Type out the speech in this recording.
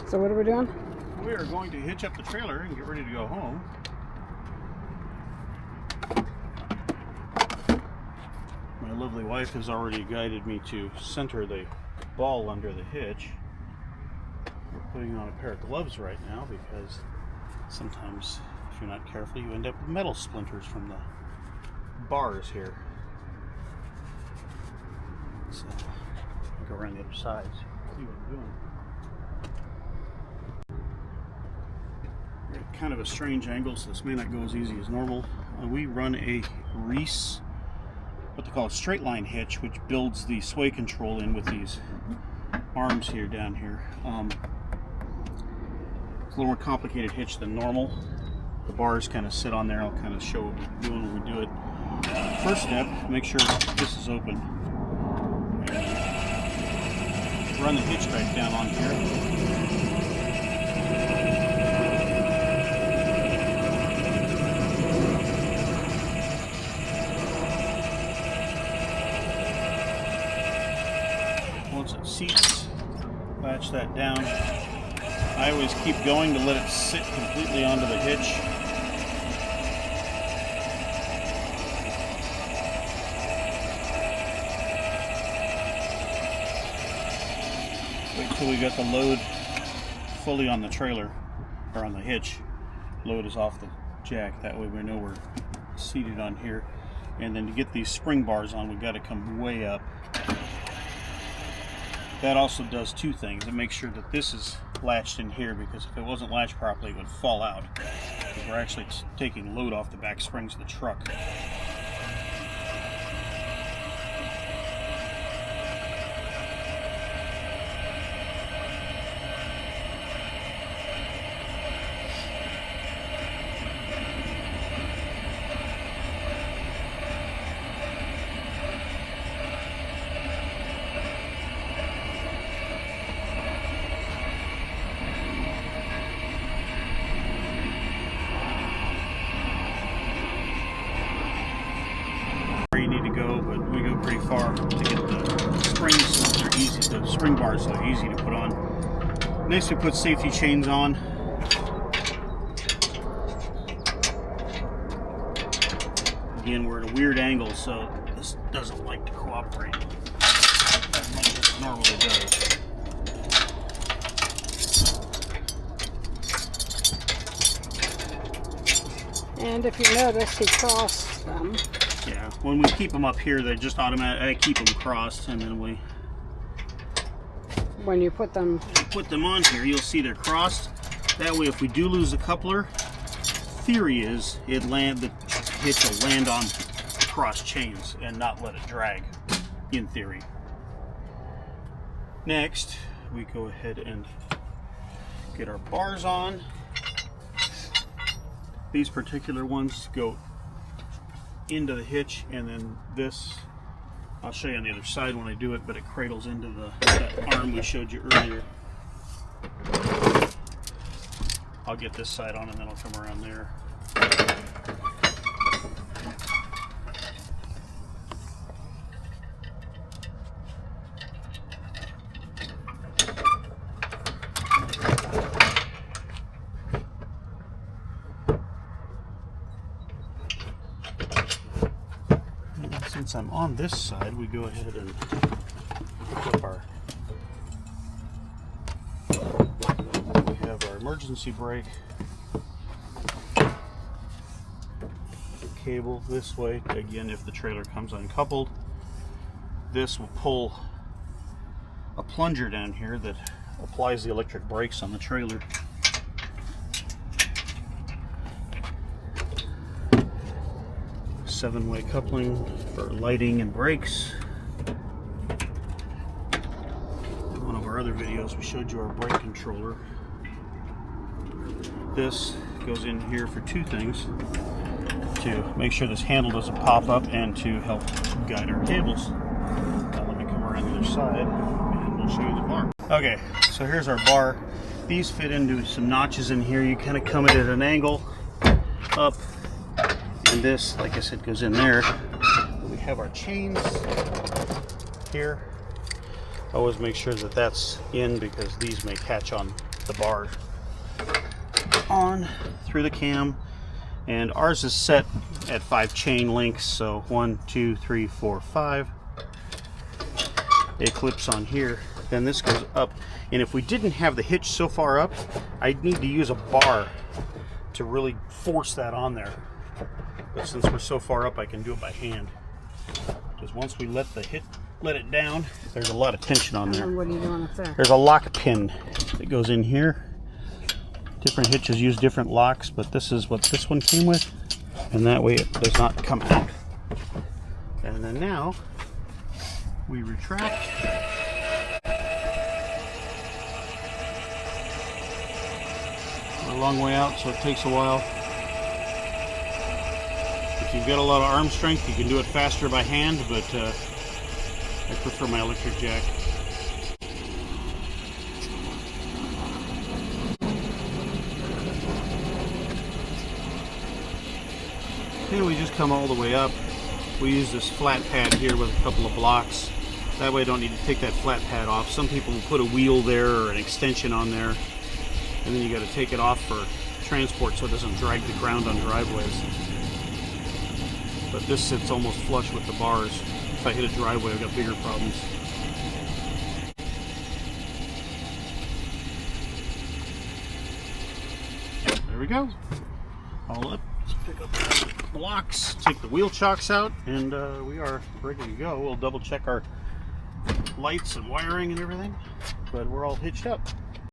So what are we doing? We are going to hitch up the trailer and get ready to go home. My lovely wife has already guided me to center the ball under the hitch. We're putting on a pair of gloves right now because sometimes if you're not careful you end up with metal splinters from the bars here. So I'll go around the other side, see what I'm doing. Kind of a strange angle, so this may not go as easy as normal. We run a Reese, what they call a straight line hitch, which builds the sway control in with these arms here down here. It's a little more complicated hitch than normal. The bars kind of sit on there. I'll kind of show what we're doing when we do it. First step, make sure this is open. Run the hitch back down on here. Once it seats, latch that down. I always keep going to let it sit completely onto the hitch. Wait till we got the load fully on the trailer, or on the hitch. Load is off the jack, that way we know we're seated on here. And then to get these spring bars on, we've got to come way up. That also does two things. It makes sure that this is latched in here, because if it wasn't latched properly, it would fall out. Because we're actually taking load off the back springs of the truck. But we go pretty far to get the springs so they're easy. The spring bars so they're easy to put on. Next, we put safety chains on. Again, we're at a weird angle, so this doesn't like to cooperate as much as it normally does. And if you notice, he crossed them. Yeah, when we keep them up here, they just automatically, I keep them crossed, and then when you put them on here, you'll see they're crossed. That way, if we do lose a coupler, theory is the hitch will land on cross chains and not let it drag, in theory. Next, we go ahead and get our bars on. These particular ones go into the hitch, and then this, I'll show you on the other side when I do it, but it cradles into that arm we showed you earlier. I'll get this side on and then I'll come around there. Since I'm on this side, we go ahead and pick up we have our emergency brake cable this way. Again, if the trailer comes uncoupled, this will pull a plunger down here that applies the electric brakes on the trailer. Seven-way coupling for lighting and brakes. In one of our other videos, we showed you our brake controller. This goes in here for two things: to make sure this handle doesn't pop up, and to help guide our cables. Now let me come around the other side and we'll show you the bar. Okay, so here's our bar. These fit into some notches in here. You kind of come at an angle up. And this, like I said, goes in there. We have our chains here. Always make sure that that's in, because these may catch on the bar on through the cam. And ours is set at 5 chain links, so 1, 2, 3, 4, 5. It clips on here, then this goes up. And if we didn't have the hitch so far up, I'd need to use a bar to really force that on there. But since we're so far up, I can do it by hand. Because once we let it down, there's a lot of tension on there. What are you doing up there? There's a lock pin that goes in here. Different hitches use different locks, but this is what this one came with, and that way it does not come out. And then now we retract. We're a long way out, so it takes a while. If you've got a lot of arm strength, you can do it faster by hand, but I prefer my electric jack. And we just come all the way up. We use this flat pad here with a couple of blocks. That way I don't need to take that flat pad off. Some people will put a wheel there or an extension on there, and then you got to take it off for transport so it doesn't drag the ground on driveways. But this sits almost flush with the bars. If I hit a driveway, I've got bigger problems. There we go. All up. Let's pick up the blocks, take the wheel chocks out, and we are ready to go. We'll double check our lights and wiring and everything, but we're all hitched up.